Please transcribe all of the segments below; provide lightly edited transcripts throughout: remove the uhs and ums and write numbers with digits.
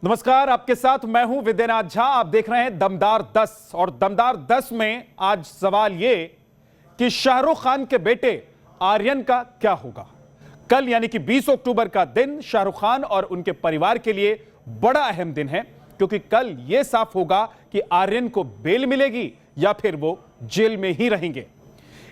नमस्कार, आपके साथ मैं हूं विद्यानाथ झा। आप देख रहे हैं दमदार 10 और दमदार 10 में आज सवाल यह कि शाहरुख खान के बेटे आर्यन का क्या होगा। कल यानी कि 20 अक्टूबर का दिन शाहरुख खान और उनके परिवार के लिए बड़ा अहम दिन है, क्योंकि कल यह साफ होगा कि आर्यन को बेल मिलेगी या फिर वो जेल में ही रहेंगे।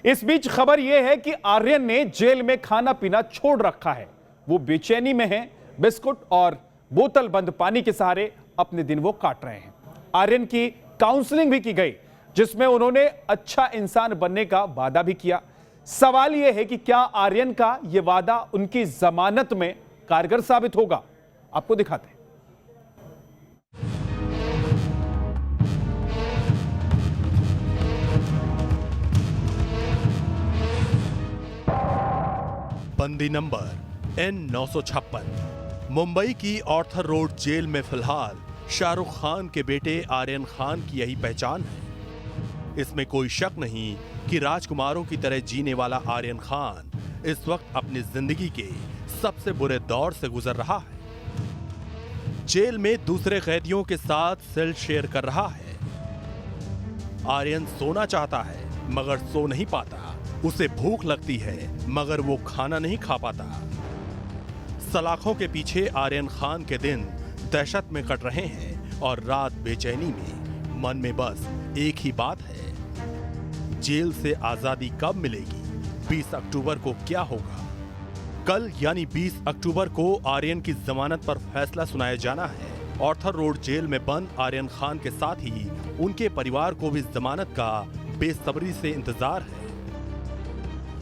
इस बीच खबर यह है कि आर्यन ने जेल में खाना पीना छोड़ रखा है। वो बेचैनी में है, बिस्कुट और बोतल बंद पानी के सहारे अपने दिन वो काट रहे हैं। आर्यन की काउंसलिंग भी की गई, जिसमें उन्होंने अच्छा इंसान बनने का वादा भी किया। सवाल यह है कि क्या आर्यन का यह वादा उनकी जमानत में कारगर साबित होगा। आपको दिखाते हैं। बंदी नंबर N956 मुंबई की ऑर्थर रोड जेल में फिलहाल शाहरुख खान के बेटे आर्यन खान की यही पहचान है। इसमें कोई शक नहीं कि राजकुमारों की तरह जीने वाला आर्यन खान इस वक्त अपनी जिंदगी के सबसे बुरे दौर से गुजर रहा है। जेल में दूसरे कैदियों के साथ सेल शेयर कर रहा है। आर्यन सोना चाहता है मगर सो नहीं पाता। उसे भूख लगती है मगर वो खाना नहीं खा पाता। सलाखों के पीछे आर्यन खान के दिन दहशत में कट रहे हैं और रात बेचैनी में। मन में बस एक ही बात है, जेल से आजादी कब मिलेगी, 20 अक्टूबर को क्या होगा। कल यानी 20 अक्टूबर को आर्यन की जमानत पर फैसला सुनाया जाना है। ऑर्थर रोड जेल में बंद आर्यन खान के साथ ही उनके परिवार को भी जमानत का बेसब्री से इंतजार है।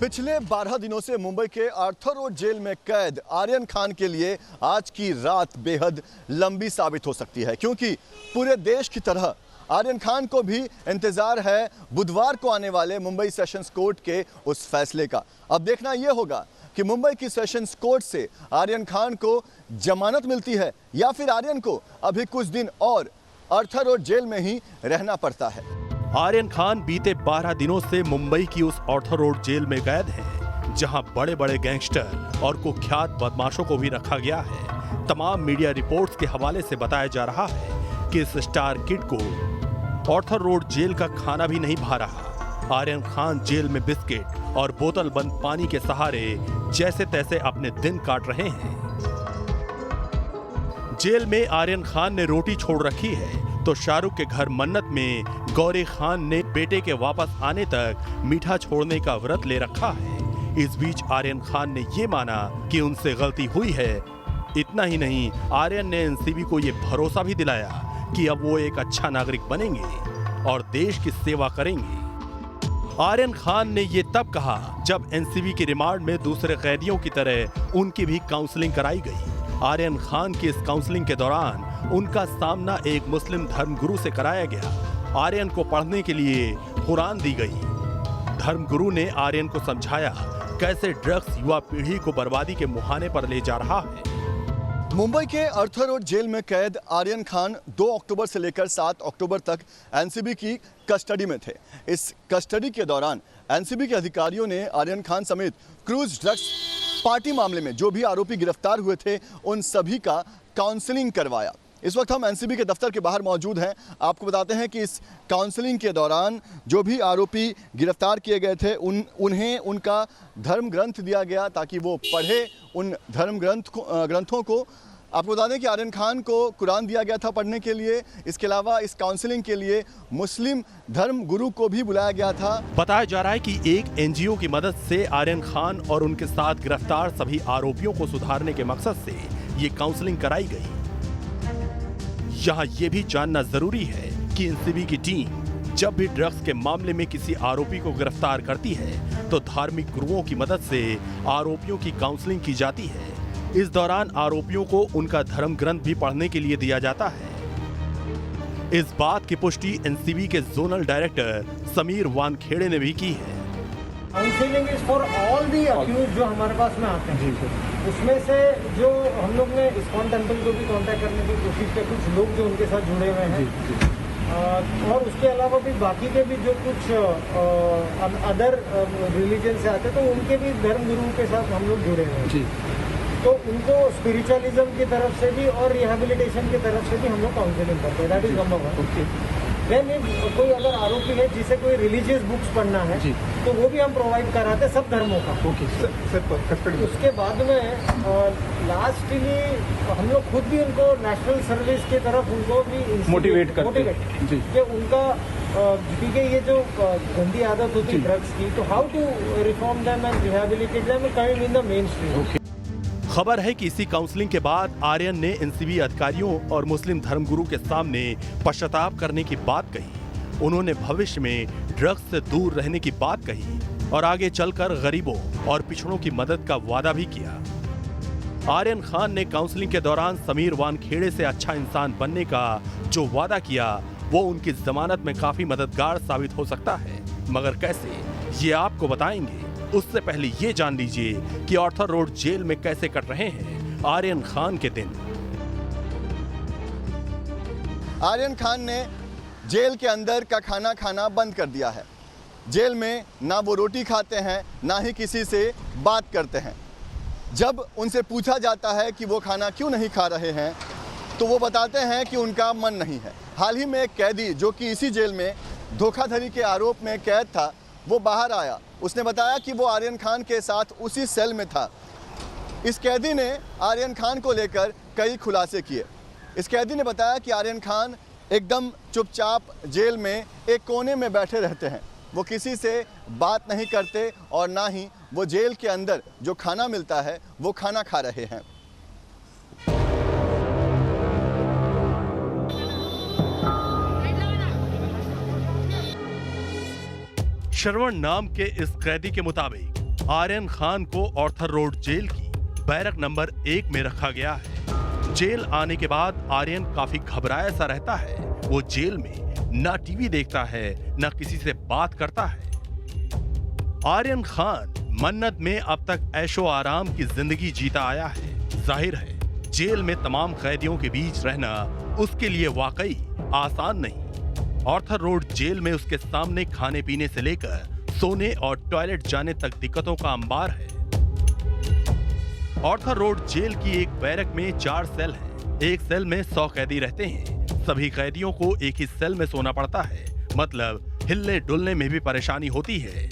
पिछले 12 दिनों से मुंबई के आर्थर रोड जेल में कैद आर्यन खान के लिए आज की रात बेहद लंबी साबित हो सकती है, क्योंकि पूरे देश की तरह आर्यन खान को भी इंतजार है बुधवार को आने वाले मुंबई सेशंस कोर्ट के उस फैसले का। अब देखना यह होगा कि मुंबई की सेशंस कोर्ट से आर्यन खान को जमानत मिलती है या फिर आर्यन को अभी कुछ दिन और आर्थर रोड जेल में ही रहना पड़ता है। आर्यन खान बीते 12 दिनों से मुंबई की उस ऑर्थर रोड जेल में कैद है, जहां बड़े बड़े गैंगस्टर और कुख्यात बदमाशों को भी रखा गया है। तमाम मीडिया रिपोर्ट्स के हवाले से बताया जा रहा है कि इस स्टार किड को ऑर्थर रोड जेल का खाना भी नहीं भा रहा। आर्यन खान जेल में बिस्किट और बोतल बंद पानी के सहारे जैसे तैसे अपने दिन काट रहे हैं। जेल में आर्यन खान ने रोटी छोड़ रखी है तो शाहरुख के घर मन्नत में गौरी खान ने बेटे के वापस आने तक मीठा छोड़ने का व्रत ले रखा है। इस बीच आर्यन खान ने ये माना कि उनसे गलती हुई है। इतना ही नहीं, आर्यन ने एनसीबी को ये भरोसा भी दिलाया कि अब वो एक अच्छा नागरिक बनेंगे और देश की सेवा करेंगे। आर्यन खान ने ये तब कहा जब एनसीबी की रिमांड में दूसरे कैदियों की तरह उनकी भी काउंसलिंग कराई गई। आर्यन खान की इस काउंसलिंग के दौरान उनका सामना एक मुस्लिम धर्मगुरु से कराया गया। आर्यन को पढ़ने के लिए कुरान दी गई। धर्मगुरु ने आर्यन को समझाया कैसे ड्रग्स युवा पीढ़ी को बर्बादी के मुहाने पर ले जा रहा है। मुंबई के आर्थर रोड जेल में कैद आर्यन खान 2 अक्टूबर से लेकर 7 अक्टूबर तक एनसीबी की कस्टडी में थे। इस कस्टडी के दौरान एनसीबी के अधिकारियों ने आर्यन खान समेत क्रूज ड्रग्स पार्टी मामले में जो भी आरोपी गिरफ्तार हुए थे उन सभी का काउंसलिंग करवाया। इस वक्त हम एनसीबी के दफ्तर के बाहर मौजूद हैं। आपको बताते हैं कि इस काउंसलिंग के दौरान जो भी आरोपी गिरफ्तार किए गए थे उन्हें उनका धर्म ग्रंथ दिया गया ताकि वो पढ़े उन धर्म ग्रंथों को। आपको बता दें कि आर्यन खान को कुरान दिया गया था पढ़ने के लिए। इसके अलावा इस काउंसलिंग के लिए मुस्लिम धर्म गुरु को भी बुलाया गया था। बताया जा रहा है कि एक एनजीओ की मदद से आर्यन खान और उनके साथ गिरफ्तार सभी आरोपियों को सुधारने के मकसद से ये काउंसलिंग कराई गई। यहाँ ये भी जानना जरूरी है कि एनसीबी की टीम जब भी ड्रग्स के मामले में किसी आरोपी को गिरफ्तार करती है तो धार्मिक गुरुओं की मदद से आरोपियों की काउंसलिंग की जाती है। इस दौरान आरोपियों को उनका धर्म ग्रंथ भी पढ़ने के लिए दिया जाता है। इस बात की पुष्टि एनसीबी के जोनल डायरेक्टर समीर वानखेड़े ने भी की है। Counselling is for all the accused जो हमारे पास में आते हैं। उसमें से जो हम लोग ने इस्कॉन टेम्पल को भी कांटेक्ट करने की कोशिश की, कुछ लोग जो उनके साथ जुड़े हुए हैं और उसके अलावा भी बाकी के भी जो कुछ अदर रिलीजन से आते हैं तो उनके भी धर्म गुरुओं के साथ हम लोग जुड़े हुए हैं। तो उनको स्पिरिचुअलिज्म की तरफ से भी और रिहैबिलिटेशन की तरफ से भी हम लोग काउंसलिंग करते हैं। That is number 1। देन कोई अगर आरोपी है जिसे कोई रिलीजियस बुक्स पढ़ना है तो वो भी हम प्रोवाइड कराते हैं सब धर्मों का। उसके बाद में लास्टली हम लोग खुद भी उनको नेशनल सर्विस की तरफ उनको भी मोटिवेट करते हैं कि उनका क्योंकि ये जो गंदी आदत होती है ड्रग्स की, तो how to reform them and rehabilitate them and coming in the mainstream. खबर है कि इसी काउंसलिंग के बाद आर्यन ने एनसीबी अधिकारियों और मुस्लिम धर्मगुरु के सामने पश्चाताप करने की बात कही। उन्होंने भविष्य में ड्रग्स से दूर रहने की बात कही और आगे चलकर गरीबों और पिछड़ों की मदद का वादा भी किया। आर्यन खान ने काउंसलिंग के दौरान समीर वानखेड़े से अच्छा इंसान बनने का जो वादा किया वो उनकी जमानत में काफी मददगार साबित हो सकता है, मगर कैसे ये आपको बताएंगे। उससे पहले ये जान लीजिए कि आर्थर रोड जेल में कैसे कट रहे हैं आर्यन खान के दिन। आर्यन खान ने जेल के अंदर का खाना खाना बंद कर दिया है। जेल में ना वो रोटी खाते हैं ना ही किसी से बात करते हैं। जब उनसे पूछा जाता है कि वो खाना क्यों नहीं खा रहे हैं तो वो बताते हैं कि उनका मन नहीं है। हाल ही में एक कैदी जो कि इसी जेल में धोखाधड़ी के आरोप में कैद था वो बाहर आया। उसने बताया कि वो आर्यन खान के साथ उसी सेल में था। इस कैदी ने आर्यन खान को लेकर कई खुलासे किए। इस कैदी ने बताया कि आर्यन खान एकदम चुपचाप जेल में एक कोने में बैठे रहते हैं। वो किसी से बात नहीं करते और ना ही वो जेल के अंदर जो खाना मिलता है वो खाना खा रहे हैं। श्रवण नाम के इस कैदी के मुताबिक आर्यन खान को आर्थर रोड जेल की बैरक नंबर 1 में रखा गया है। जेल आने के बाद आर्यन काफी घबराया सा रहता है। वो जेल में ना टीवी देखता है ना किसी से बात करता है। आर्यन खान मन्नत में अब तक ऐशो आराम की जिंदगी जीता आया है। जाहिर है जेल में तमाम कैदियों के बीच रहना उसके लिए वाकई आसान नहीं। आर्थर रोड जेल में उसके सामने खाने पीने से लेकर सोने और टॉयलेट जाने तक दिक्कतों का अंबार है। आर्थर रोड जेल की एक बैरक में 4 सेल हैं। एक सेल में 100 कैदी रहते हैं। सभी कैदियों को एक ही सेल में सोना पड़ता है, मतलब हिलने डुलने में भी परेशानी होती है।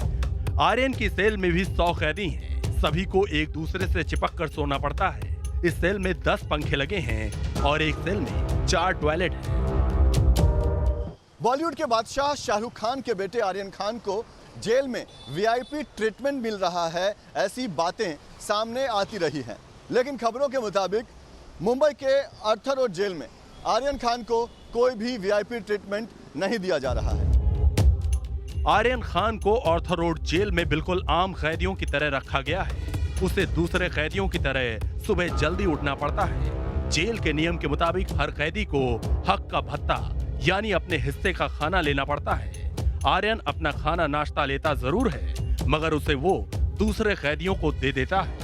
आर्यन की सेल में भी 100 कैदी हैं। सभी को एक दूसरे से चिपक कर सोना पड़ता है। इस सेल में 10 पंखे लगे हैं और एक सेल में 4 टॉयलेट हैं। बॉलीवुड के बादशाह शाहरुख खान के बेटे आर्यन खान को जेल में वीआईपी ट्रीटमेंट मिल रहा है, ऐसी बातें सामने आती रही हैं। लेकिन खबरों के मुताबिक मुंबई के आर्थर रोड जेल में आर्यन खान को कोई भी वीआईपी ट्रीटमेंट नहीं दिया जा रहा है। आर्यन खान को आर्थर रोड जेल में बिल्कुल आम कैदियों की तरह रखा गया है। उसे दूसरे कैदियों की तरह सुबह जल्दी उठना पड़ता है। जेल के नियम के मुताबिक हर कैदी को हक का भत्ता यानी अपने हिस्से का खाना लेना पड़ता है। आर्यन अपना खाना नाश्ता लेता जरूर है, मगर उसे वो दूसरे कैदियों को दे देता है।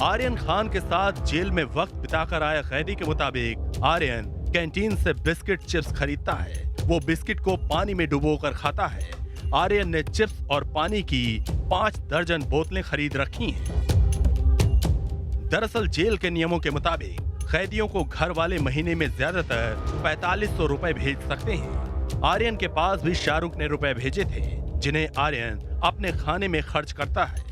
आर्यन खान के साथ जेल में वक्त बिताकर आए कैदी के मुताबिक आर्यन कैंटीन से बिस्किट चिप्स खरीदता है। वो बिस्किट को पानी में डुबोकर खाता है। आर्यन ने चिप्स और पानी की 5 दर्जन बोतलें खरीद रखी हैं। दरअसल जेल के नियमों के मुताबिक कैदियों को घर वाले महीने में ज्यादातर 4500 रुपए भेज सकते हैं। आर्यन के पास भी शाहरुख ने रुपए भेजे थे, जिन्हें आर्यन अपने खाने में खर्च करता है।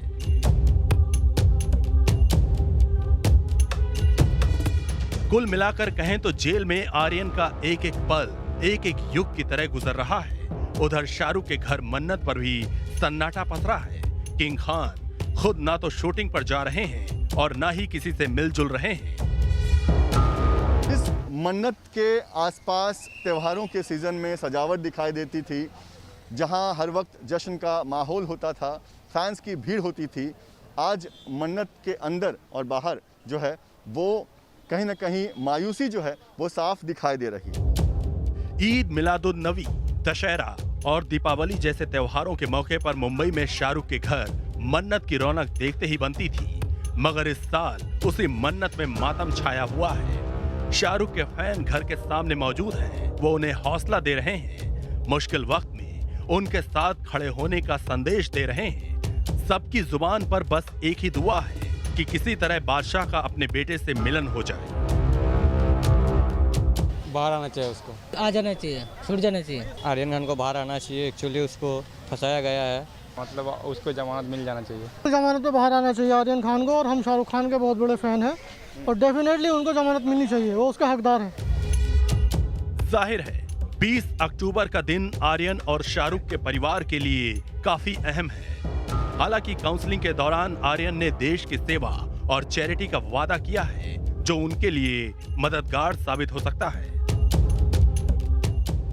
कुल मिलाकर कहें तो जेल में आर्यन का एक एक पल एक एक युग की तरह गुजर रहा है। उधर शाहरुख के घर मन्नत पर भी सन्नाटा पसरा है। किंग खान खुद ना तो शूटिंग पर जा रहे हैं और ना ही किसी से मिलजुल रहे हैं। इस मन्नत के आसपास त्योहारों के सीज़न में सजावट दिखाई देती थी, जहां हर वक्त जश्न का माहौल होता था, फैंस की भीड़ होती थी। आज मन्नत के अंदर और बाहर जो है वो कहीं ना कहीं मायूसी जो है वो साफ दिखाई दे रही है। ईद मिलादुन्नबी, दशहरा और दीपावली जैसे त्योहारों के मौके पर मुंबई में शाहरुख के घर मन्नत की रौनक देखते ही बनती थी, मगर इस साल उसी मन्नत में मातम छाया हुआ है। शाहरुख के फैन घर के सामने मौजूद हैं। वो उन्हें हौसला दे रहे हैं, मुश्किल वक्त में उनके साथ खड़े होने का संदेश दे रहे हैं। सबकी जुबान पर बस एक ही दुआ है कि किसी तरह बादशाह का अपने बेटे से मिलन हो जाए। बाहर आना चाहिए, उसको आ जाना चाहिए, छूट जाना चाहिए। आर्यन खान को बाहर आना चाहिए। एक्चुअली उसको फंसाया गया है, मतलब उसको जमानत मिल जाना चाहिए। जमानत पे बाहर आना चाहिए आर्यन खान को, और हम शाहरुख खान के बहुत बड़े फैन हैं और डेफिनेटली उनको जमानत मिलनी चाहिए, वो उसका हकदार है। जाहिर है 20 अक्टूबर का दिन आर्यन और शाहरुख के परिवार के लिए काफी अहम है। हालांकि काउंसलिंग के दौरान आर्यन ने देश की सेवा और चैरिटी का वादा किया है जो उनके लिए मददगार साबित हो सकता है।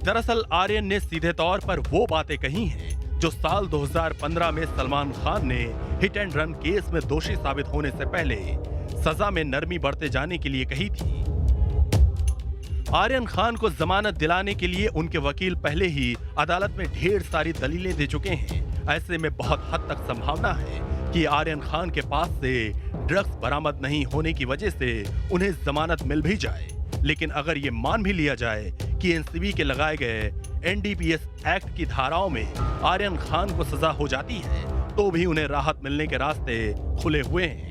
दरअसल आर्यन ने सीधे तौर पर वो बातें कही हैं जो साल 2015 में सलमान खान ने हिट एंड रन केस में दोषी साबित होने से पहले सजा में नरमी बरते जाने के लिए कही थी। आर्यन खान को जमानत दिलाने के लिए उनके वकील पहले ही अदालत में ढेर सारी दलीलें दे चुके हैं। ऐसे में बहुत हद तक संभावना है कि आर्यन खान के पास से ड्रग्स बरामद नहीं होने की वजह से उन्हें जमानत मिल भी जाए। लेकिन अगर ये मान भी लिया जाए कि एनसीबी के लगाए गए एनडीपीएस एक्ट की धाराओं में आर्यन खान को सजा हो जाती है, तो भी उन्हें राहत मिलने के रास्ते खुले हुए हैं।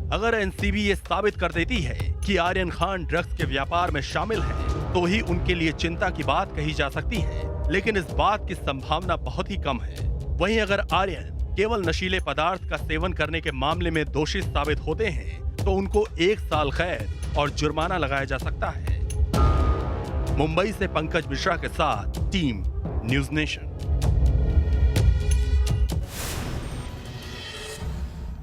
अगर एनसीबी ये साबित कर देती है कि आर्यन खान ड्रग्स के व्यापार में शामिल है, तो ही उनके लिए चिंता की बात कही जा सकती है, लेकिन इस बात की संभावना बहुत ही कम है। वहीं अगर आर्यन केवल नशीले पदार्थ का सेवन करने के मामले में दोषी साबित होते हैं, तो उनको 1 साल कैद और जुर्माना लगाया जा सकता है। मुंबई से पंकज मिश्रा के साथ टीम न्यूज़ नेशन।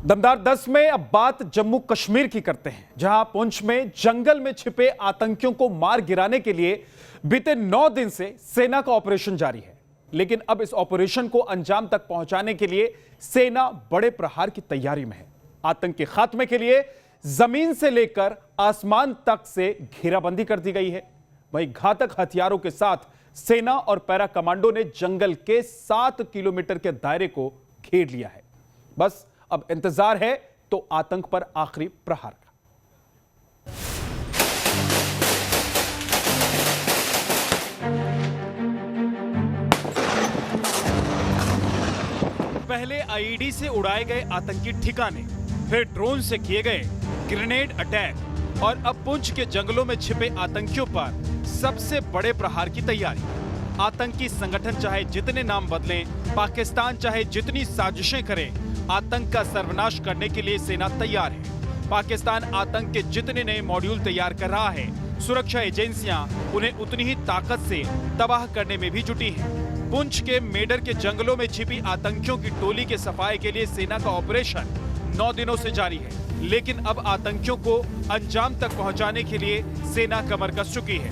दमदार 10 में अब बात जम्मू कश्मीर की करते हैं, जहां पुंछ में जंगल में छिपे आतंकियों को मार गिराने के लिए बीते 9 दिन से सेना का ऑपरेशन जारी है। लेकिन अब इस ऑपरेशन को अंजाम तक पहुंचाने के लिए सेना बड़े प्रहार की तैयारी में है। आतंक के खात्मे के लिए जमीन से लेकर आसमान तक से घेराबंदी कर दी गई है। वहीं घातक हथियारों के साथ सेना और पैरा कमांडो ने जंगल के 7 किलोमीटर के दायरे को घेर लिया है। बस अब इंतजार है तो आतंक पर आखिरी प्रहार का। पहले आईईडी से उड़ाए गए आतंकी ठिकाने, फिर ड्रोन से किए गए ग्रेनेड अटैक और अब पुंछ के जंगलों में छिपे आतंकियों पर सबसे बड़े प्रहार की तैयारी। आतंकी संगठन चाहे जितने नाम बदलें, पाकिस्तान चाहे जितनी साजिशें करे, आतंक का सर्वनाश करने के लिए सेना तैयार है। पाकिस्तान आतंक के जितने नए मॉड्यूल तैयार कर रहा है, सुरक्षा एजेंसियां उन्हें उतनी ही ताकत से तबाह करने में भी जुटी हैं। पुंछ के मेडर के जंगलों में छिपी आतंकियों की टोली के सफाई के लिए सेना का ऑपरेशन 9 दिनों से जारी है। लेकिन अब आतंकियों को अंजाम तक पहुंचाने के लिए सेना कमर कस चुकी है।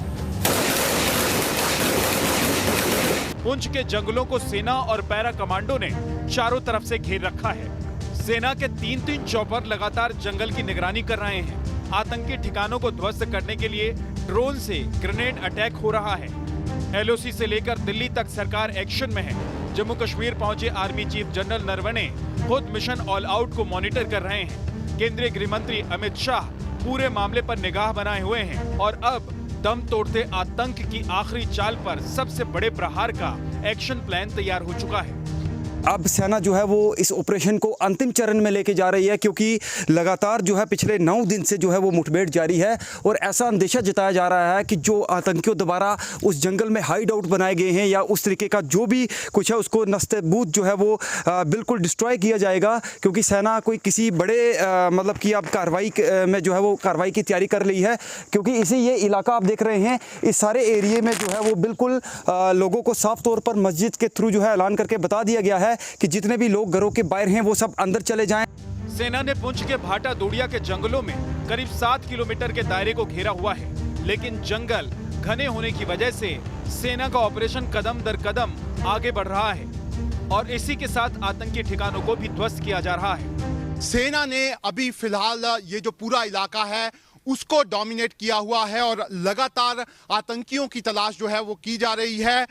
पुंछ के जंगलों को सेना और पैरा कमांडो ने चारों तरफ से घेर रखा है। सेना के 3-3 चॉपर लगातार जंगल की निगरानी कर रहे हैं। आतंकी ठिकानों को ध्वस्त करने के लिए ड्रोन से ग्रेनेड अटैक हो रहा है। एलओसी से लेकर दिल्ली तक सरकार एक्शन में है। जम्मू कश्मीर पहुंचे आर्मी चीफ जनरल नरवणे खुद मिशन ऑल आउट को मॉनिटर कर रहे हैं। केंद्रीय गृह मंत्री अमित शाह पूरे मामले पर निगाह बनाए हुए हैं और अब दम तोड़ते आतंक की आखिरी चाल पर सबसे बड़े प्रहार का एक्शन प्लान तैयार हो चुका है। अब सेना जो है वो इस ऑपरेशन को अंतिम चरण में लेके जा रही है, क्योंकि लगातार जो है पिछले 9 दिन से जो है वो मुठभेड़ जारी है और ऐसा अंदेशा जताया जा रहा है कि जो आतंकियों द्वारा उस जंगल में हाइड आउट बनाए गए हैं या उस तरीके का जो भी कुछ है उसको नस्तबूत जो है वो बिल्कुल डिस्ट्रॉय किया जाएगा, क्योंकि सेना कोई किसी बड़े मतलब कि अब कार्रवाई में जो है वो कार्रवाई की तैयारी कर रही है। क्योंकि इसी ये इलाका आप देख रहे हैं, इस सारे एरिए में जो है वो बिल्कुल लोगों को साफ तौर पर मस्जिद के थ्रू जो है ऐलान करके बता दिया गया है कि जितने भी लोग घरों के बाहर हैं वो सब अंदर चले जाएं। सेना ने पुंछ के भाटा दूड़िया के जंगलों में करीब 7 किलोमीटर के दायरे को घेरा हुआ है, लेकिन जंगल घने होने की वजह से सेना का ऑपरेशन कदम दर कदम आगे बढ़ रहा है और इसी के साथ आतंकी ठिकानों को भी ध्वस्त किया जा रहा है। सेना ने अभी फिलहाल ये जो पूरा इलाका है उसको डोमिनेट किया हुआ है और लगातार आतंकियों की तलाश जो है वो की जा रही है।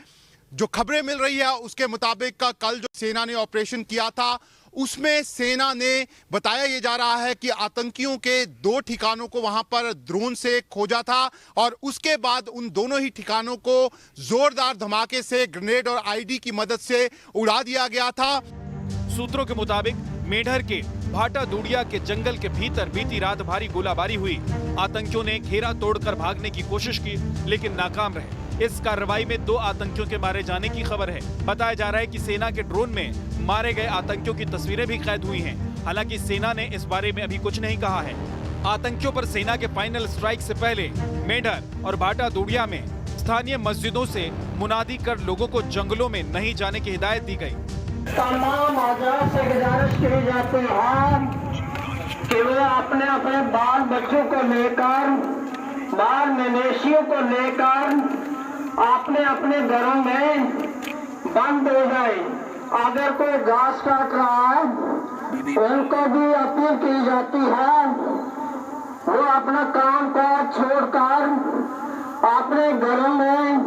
जो खबरें मिल रही है उसके मुताबिक कल जो सेना ने ऑपरेशन किया था उसमें सेना ने बताया ये जा रहा है कि आतंकियों के 2 ठिकानों को वहां पर ड्रोन से खोजा था और उसके बाद उन दोनों ही ठिकानों को जोरदार धमाके से ग्रेनेड और आईडी की मदद से उड़ा दिया गया था। सूत्रों के मुताबिक मेढर के भाटा दूड़िया के जंगल के भीतर बीती रात भारी गोलाबारी हुई। आतंकियों ने घेरा तोड़कर भागने की कोशिश की, लेकिन नाकाम रहे। इस कार्रवाई में 2 आतंकियों के मारे जाने की खबर है। बताया जा रहा है कि सेना के ड्रोन में मारे गए आतंकियों की तस्वीरें भी कैद हुई हैं। हालांकि सेना ने इस बारे में अभी कुछ नहीं कहा है। आतंकियों पर सेना के फाइनल स्ट्राइक से पहले मेढर और भाटा दूड़िया में स्थानीय मस्जिदों से मुनादी कर लोगों को जंगलों में नहीं जाने की हिदायत दी गई। तमाम आजाद से गुजारिश की जाती है कि वे अपने अपने बाल बच्चों को लेकर, बाल मवेशियों को लेकर अपने अपने घरों में बंद हो जाए। अगर कोई घास काट रहा है उनको भी अपील की जाती है वो अपना काम काज छोड़कर अपने घरों में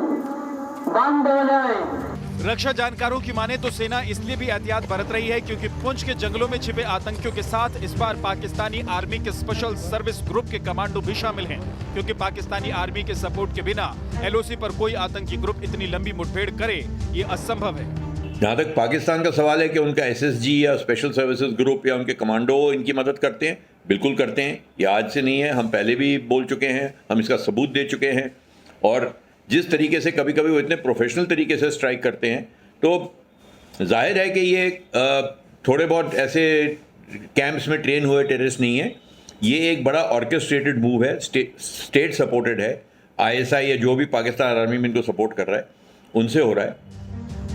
बंद हो जाए। रक्षा जानकारों की माने तो सेना इसलिए भी एहतियात बरत रही है क्योंकि पुंछ के जंगलों में छिपे आतंकियों के साथ इस बार पाकिस्तानी आर्मी के स्पेशल सर्विस ग्रुप के कमांडो भी शामिल हैं, क्योंकि पाकिस्तानी आर्मी के सपोर्ट के बिना एलओसी पर कोई आतंकी ग्रुप इतनी लंबी मुठभेड़ करे ये असंभव है। जहाँ तक पाकिस्तान का सवाल है कि उनका एसएसजी या स्पेशल सर्विसेज ग्रुप या उनके कमांडो इनकी मदद करते हैं, बिल्कुल करते हैं। ये आज से नहीं है, हम पहले भी बोल चुके हैं, हम इसका सबूत दे चुके हैं। और जिस तरीके से कभी कभी वो इतने प्रोफेशनल तरीके से स्ट्राइक करते हैं, तो जाहिर है कि ये थोड़े बहुत ऐसे कैंप्स में ट्रेन हुए टेररिस्ट नहीं है। ये एक बड़ा ऑर्केस्ट्रेटेड मूव है, स्टेट सपोर्टेड है। आईएसआई या जो भी पाकिस्तान आर्मी में इनको सपोर्ट कर रहा है उनसे हो रहा है।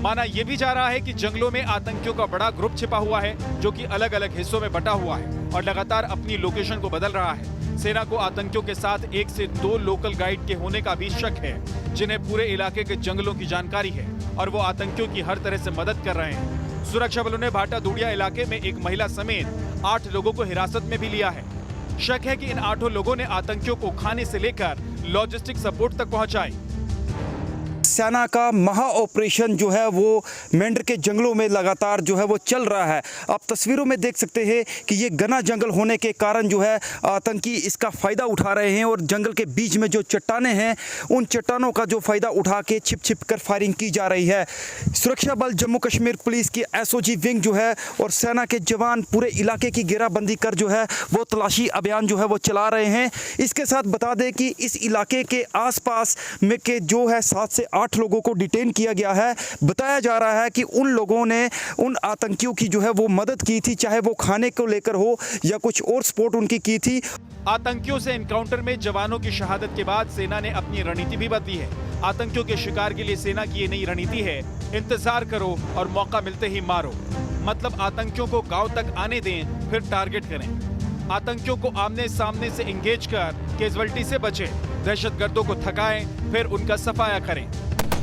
माना यह भी जा रहा है कि जंगलों में आतंकियों का बड़ा ग्रुप छिपा हुआ है जो कि अलग अलग हिस्सों में बटा हुआ है और लगातार अपनी लोकेशन को बदल रहा है। सेना को आतंकियों के साथ 1 से 2 लोकल गाइड के होने का भी शक है, जिन्हें पूरे इलाके के जंगलों की जानकारी है और वो आतंकियों की हर तरह से मदद कर रहे हैं। सुरक्षा बलों ने भाटा दूड़िया इलाके में एक महिला समेत 8 लोगों को हिरासत में भी लिया है। शक है कि इन 8 लोगों ने आतंकियों को खाने से लेकर लॉजिस्टिक सपोर्ट तक पहुंचाई। सेना का महा ऑपरेशन जो है वो मेंढर के जंगलों में लगातार जो है वो चल रहा है। आप तस्वीरों में देख सकते हैं कि ये घना जंगल होने के कारण जो है आतंकी इसका फ़ायदा उठा रहे हैं और जंगल के बीच में जो चट्टानें हैं उन चट्टानों का जो फ़ायदा उठा के छिप छिप कर फायरिंग की जा रही है। सुरक्षा बल जम्मू कश्मीर पुलिस की एसओजी विंग जो है और सेना के जवान पूरे इलाके की घेराबंदी कर जो है वो तलाशी अभियान जो है वो चला रहे हैं। इसके साथ बता दें कि इस इलाके के आसपास में के जो है 7 से 8 लोगों को डिटेन किया गया है। बताया जा रहा है कि उन लोगों ने उन आतंकियों की जो है वो मदद की थी, चाहे वो खाने को लेकर हो या कुछ और सपोर्ट उनकी की थी। आतंकियों से एनकाउंटर में जवानों की शहादत के बाद सेना ने अपनी रणनीति भी बदली है। आतंकियों के शिकार के लिए सेना की ये नई रणनीति है, इंतजार करो और मौका मिलते ही मारो। मतलब आतंकियों को गांव तक आने दें, फिर टारगेट करें। आतंकियों को आमने सामने से एंगेज कर कैजुअल्टी से बचे, दहशतगर्दों को थकाएं, फिर उनका सफाया करें।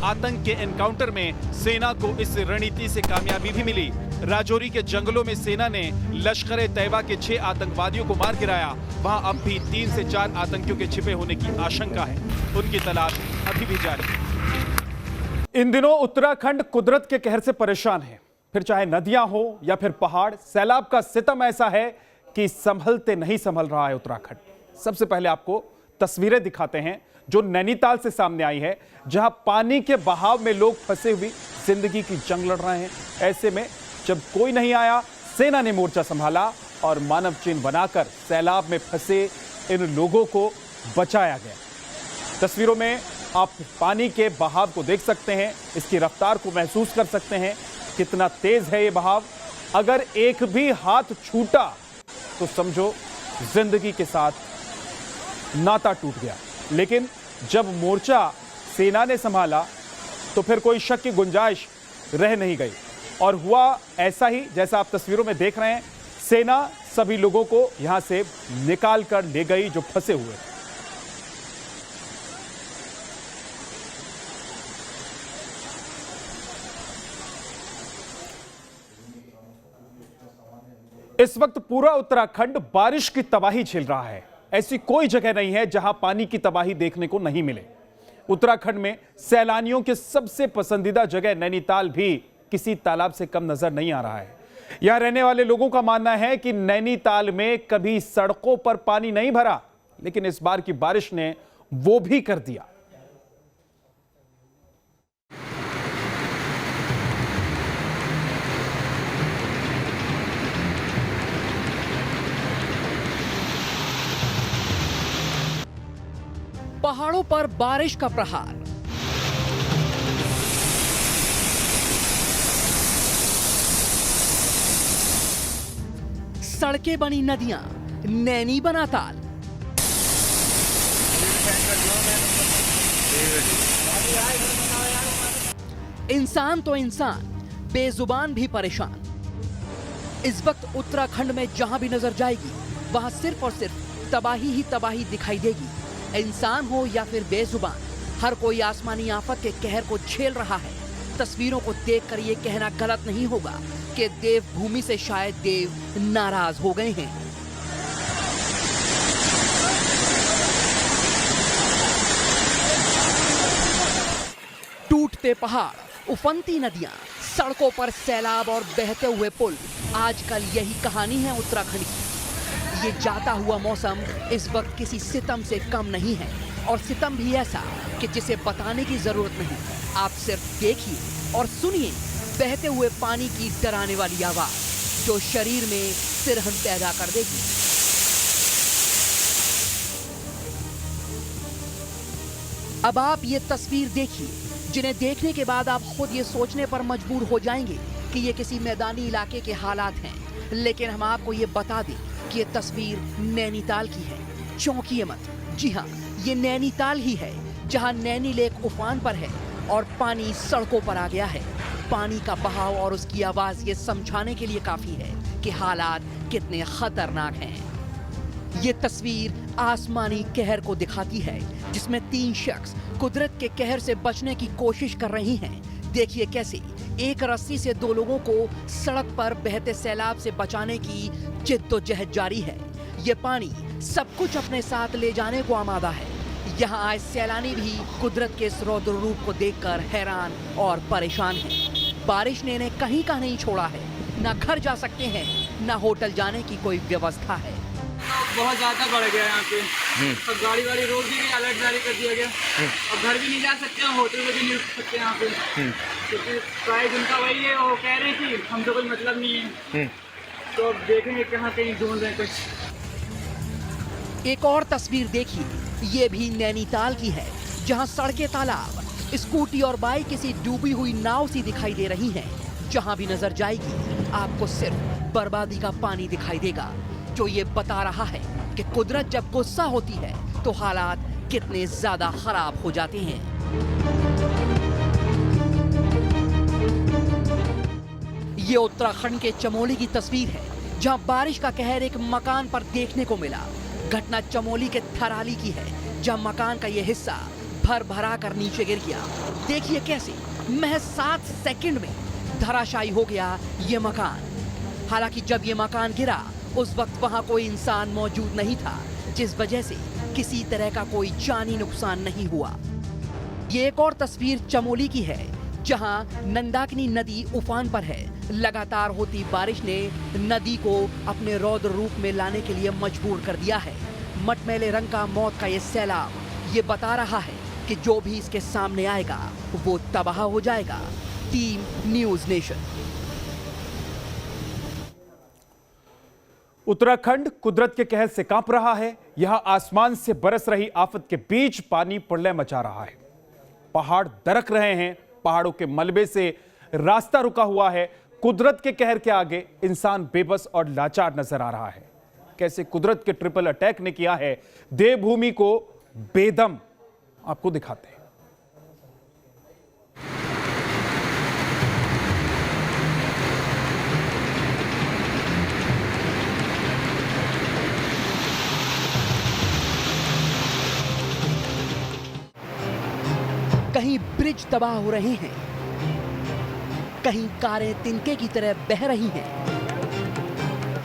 आतंक के एनकाउंटर में सेना को इस रणनीति से कामयाबी भी मिली। राजौरी के जंगलों में सेना ने लश्कर-ए-तैयबा के 6 आतंकवादियों को मार गिराया। वहां अब भी 3 से 4 आतंकियों के छिपे होने की आशंका है। उनकी तलाश अभी भी जारी है। इन दिनों उत्तराखंड कुदरत के कहर से परेशान है। फिर चाहे नदियां हो या फिर पहाड़, सैलाब का सितम ऐसा है कि संभलते नहीं संभल रहा है उत्तराखंड। सबसे पहले आपको तस्वीरें दिखाते हैं जो नैनीताल से सामने आई है, जहां पानी के बहाव में लोग फंसे हुए जिंदगी की जंग लड़ रहे हैं। ऐसे में जब कोई नहीं आया, सेना ने मोर्चा संभाला और मानव चिन्ह बनाकर सैलाब में फंसे इन लोगों को बचाया गया। तस्वीरों में आप पानी के बहाव को देख सकते हैं, इसकी रफ्तार को महसूस कर सकते हैं, कितना तेज है ये बहाव। अगर एक भी हाथ छूटा तो समझो जिंदगी के साथ नाता टूट गया। लेकिन जब मोर्चा सेना ने संभाला तो फिर कोई शक की गुंजाइश रह नहीं गई और हुआ ऐसा ही जैसा आप तस्वीरों में देख रहे हैं। सेना सभी लोगों को यहां से निकाल कर ले गई जो फंसे हुए। इस वक्त पूरा उत्तराखंड बारिश की तबाही झेल रहा है। ऐसी कोई जगह नहीं है जहां पानी की तबाही देखने को नहीं मिले। उत्तराखंड में सैलानियों के सबसे पसंदीदा जगह नैनीताल भी किसी तालाब से कम नजर नहीं आ रहा है। यहां रहने वाले लोगों का मानना है कि नैनीताल में कभी सड़कों पर पानी नहीं भरा, लेकिन इस बार की बारिश ने वो भी कर दिया। पहाड़ों पर बारिश का प्रहार। सड़कें बनी नदियां, नैनी बना ताल। इंसान तो इंसान, बेजुबान भी परेशान। इस वक्त उत्तराखंड में जहां भी नजर जाएगी वहां सिर्फ और सिर्फ तबाही ही तबाही दिखाई देगी। इंसान हो या फिर बेजुबान, हर कोई आसमानी आफत के कहर को झेल रहा है। तस्वीरों को देखकर ये कहना गलत नहीं होगा कि देवभूमि से शायद देव नाराज हो गए हैं। टूटते पहाड़, उफनती नदियां, सड़कों पर सैलाब और बहते हुए पुल, आजकल यही कहानी है उत्तराखंड की। ये जाता हुआ मौसम इस वक्त किसी सितम से कम नहीं है, और सितम भी ऐसा कि जिसे बताने की जरूरत नहीं। आप सिर्फ देखिए और सुनिए बहते हुए पानी की डराने वाली आवाज, जो शरीर में सिरहन पैदा कर देगी। अब आप ये तस्वीर देखिए, जिन्हें देखने के बाद आप खुद ये सोचने पर मजबूर हो जाएंगे कि ये किसी मैदानी इलाके के हालात हैं। लेकिन हम आपको ये बता दें कि ये तस्वीर नैनीताल की है। चौंकिए मत, जी हाँ, ये नैनीताल ही है, जहाँ नैनी लेक उफान पर है और पानी सड़कों पर आ गया है। पानी का बहाव और उसकी आवाज ये समझाने के लिए काफी है कि हालात कितने खतरनाक हैं। ये तस्वीर आसमानी कहर को दिखाती है, जिसमें 3 शख्स कुदरत के कहर से बचने की कोशिश कर रही हैं। देखिए कैसे एक रस्सी से 2 लोगों को सड़क पर बहते सैलाब से बचाने की जिद्दोजहद जारी है। ये पानी सब कुछ अपने साथ ले जाने को आमादा है। यहाँ आए सैलानी भी कुदरत के इस रौद्र रूप को देखकर हैरान और परेशान हैं। बारिश ने इन्हें कहीं का नहीं छोड़ा है। ना घर जा सकते हैं, ना होटल जाने की कोई व्यवस्था है। बहुत ज़्यादा बढ़ गया यहाँ पे, और गाड़ी वाड़ी रोक दी गई, अलर्ट जारी कर दिया गया। और घर भी नहीं जा सकते, होटल में भी नहीं रुक सकते यहाँ पे, क्योंकि प्राइस उनका वही है। वो कह रही थी हमको कोई मतलब नहीं है, तो अब देखेंगे कहाँ कहीं ढूंढ रहे कुछ। एक और तस्वीर देखिए, ये भी नैनीताल की है, जहाँ सड़कें तालाब, स्कूटी और बाइक किसी डूबी हुई नाव सी दिखाई दे रही हैं। जहाँ भी नजर जाएगी आपको सिर्फ बर्बादी का पानी दिखाई देगा, जो ये बता रहा है कि कुदरत जब गुस्सा होती है तो हालात कितने ज्यादा खराब हो जाते हैं। ये उत्तराखंड के चमोली की तस्वीर है, जहां बारिश का कहर एक मकान पर देखने को मिला। घटना चमोली के थराली की है, जहां मकान का ये हिस्सा भर भरा कर नीचे गिर गया। देखिए कैसे महज 7 सेकंड में धराशायी हो गया ये मकान। हालांकि जब ये मकान गिरा उस वक्त वहां कोई इंसान मौजूद नहीं था, जिस वजह से किसी तरह का कोई जानी नुकसान नहीं हुआ। ये एक और तस्वीर चमोली की है, जहां नंदाकिनी नदी उफान पर है। लगातार होती बारिश ने नदी को अपने रौद्र रूप में लाने के लिए मजबूर कर दिया है। मटमैले रंग का मौत का ये सैलाब ये बता रहा है कि जो भी इसके सामने आएगा वो तबाह हो जाएगा। Team news nation. उत्तराखंड कुदरत के कहर से कांप रहा है। यहां आसमान से बरस रही आफत के बीच पानी प्रलय मचा रहा है। पहाड़ दरक रहे हैं, पहाड़ों के मलबे से रास्ता रुका हुआ है। कुदरत के कहर के आगे इंसान बेबस और लाचार नजर आ रहा है। कैसे कुदरत के ट्रिपल अटैक ने किया है देवभूमि को बेदम, आपको दिखाते हैं। कहीं ब्रिज तबाह हो रहे हैं, कहीं कारें तिनके की तरह बह रही हैं,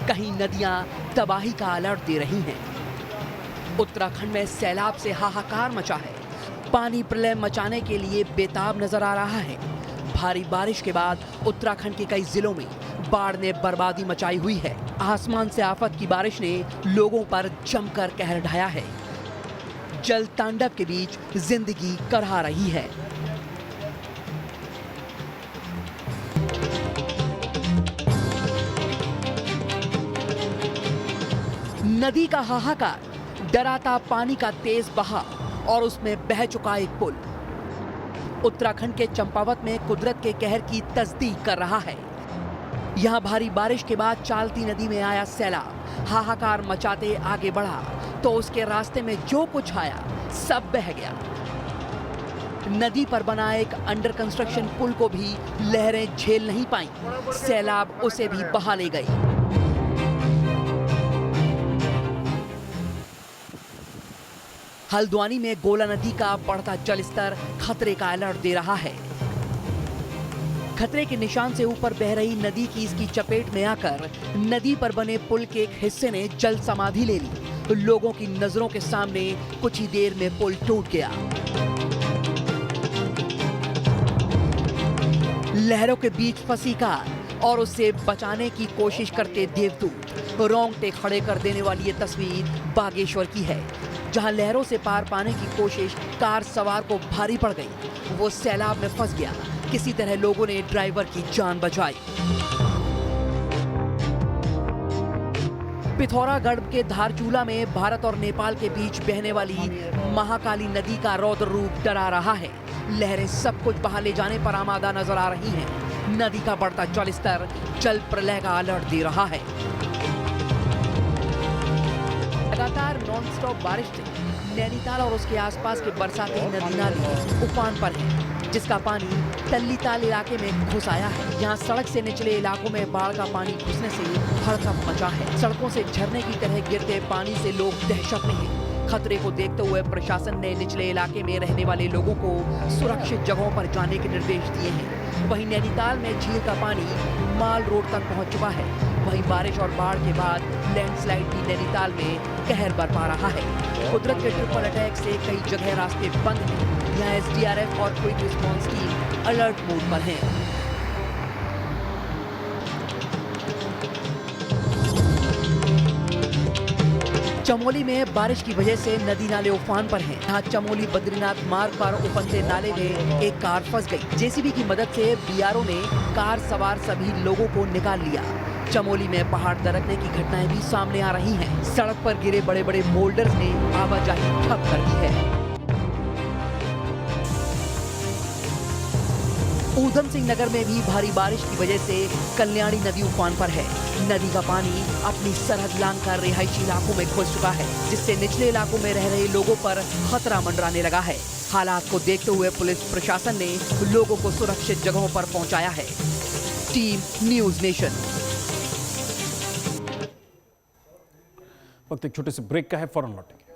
कहीं नदियां तबाही का अलर्ट दे रही हैं। उत्तराखंड में सैलाब से हाहाकार मचा है। पानी प्रलय मचाने के लिए बेताब नजर आ रहा है। भारी बारिश के बाद उत्तराखंड के कई जिलों में बाढ़ ने बर्बादी मचाई हुई है। आसमान से आफत की बारिश ने लोगों पर जमकर कहर ढाया है। जल तांडव के बीच जिंदगी करहा रही है। नदी का हाहाकार, डराता पानी का तेज बहाव, और उसमें बह चुका एक पुल उत्तराखंड के चंपावत में कुदरत के कहर की तस्दीक कर रहा है। यहाँ भारी बारिश के बाद चालती नदी में आया सैलाब हाहाकार मचाते आगे बढ़ा तो उसके रास्ते में जो कुछ आया सब बह गया। नदी पर बना एक अंडर कंस्ट्रक्शन पुल को भी लहरें झेल नहीं पाईं, सैलाब उसे भी बहा ले गई। हल्द्वानी में गोला नदी का बढ़ता जलस्तर खतरे का अलर्ट दे रहा है। खतरे के निशान से ऊपर बह रही नदी की इसकी चपेट में आकर नदी पर बने पुल के एक हिस्से ने जल समाधि ले ली। लोगों की नजरों के सामने कुछ ही देर में पुल टूट गया। लहरों के बीच फंसी कार और उसे बचाने की कोशिश करते देवदूत, रोंगटे खड़े कर देने वाली ये तस्वीर बागेश्वर की है, जहां लहरों से पार पाने की कोशिश कार सवार को भारी पड़ गई। वो सैलाब में फंस गया। किसी तरह लोगों ने ड्राइवर की जान बचाई। पिथौरागढ़ के धारचूला में भारत और नेपाल के बीच बहने वाली महाकाली नदी का रौद्र रूप डरा रहा है। लहरें सब कुछ बहा ले जाने पर आमादा नजर आ रही हैं। नदी का बढ़ता जलस्तर जल प्रलय का अलर्ट दे रहा है। लगातार नॉनस्टॉप बारिश से नैनीताल और उसके आसपास के बरसाती नदी नाले उफान पर हैं, जिसका पानी तल्लीताल इलाके में घुस आया है। यहाँ सड़क से निचले इलाकों में बाढ़ का पानी घुसने से हड़कंप मचा है। सड़कों से झरने की तरह गिरते पानी से लोग दहशत में हैं। खतरे को देखते हुए प्रशासन ने निचले इलाके में रहने वाले लोगों को सुरक्षित जगहों पर जाने के निर्देश दिए हैं। वहीं नैनीताल में झील का पानी माल रोड तक पहुंच चुका है। वहीं बारिश और बाढ़ के बाद लैंडस्लाइड भी नैनीताल में कहर बरपा रहा है। कुदरत के ट्रिपल अटैक से कई जगह रास्ते बंद हैं। यहाँ SDRF और quick response team alert mode पर है। चमोली में बारिश की वजह से नदी नाले उफान पर हैं। यहाँ चमोली बद्रीनाथ मार्ग पर उफनते नाले में एक कार फंस गई। जेसीबी की मदद से BRO ने कार सवार सभी लोगों को निकाल लिया। चमोली में पहाड़ दरकने की घटनाएं भी सामने आ रही हैं। सड़क पर गिरे बड़े बड़े बोल्डर्स ने आवाजाही ठप कर दी है। ऊधम सिंह नगर में भी भारी बारिश की वजह से कल्याणी नदी उफान पर है। नदी का पानी अपनी सरहद लांघकर रिहायशी इलाकों में घुस चुका है, जिससे निचले इलाकों में रह रहे लोगों पर खतरा मंडराने लगा है। हालात को देखते हुए पुलिस प्रशासन ने लोगों को सुरक्षित जगहों पर पहुंचाया है। Team news nation. वक्त एक छोटे से ब्रेक का है, फौरन लौटेंगे।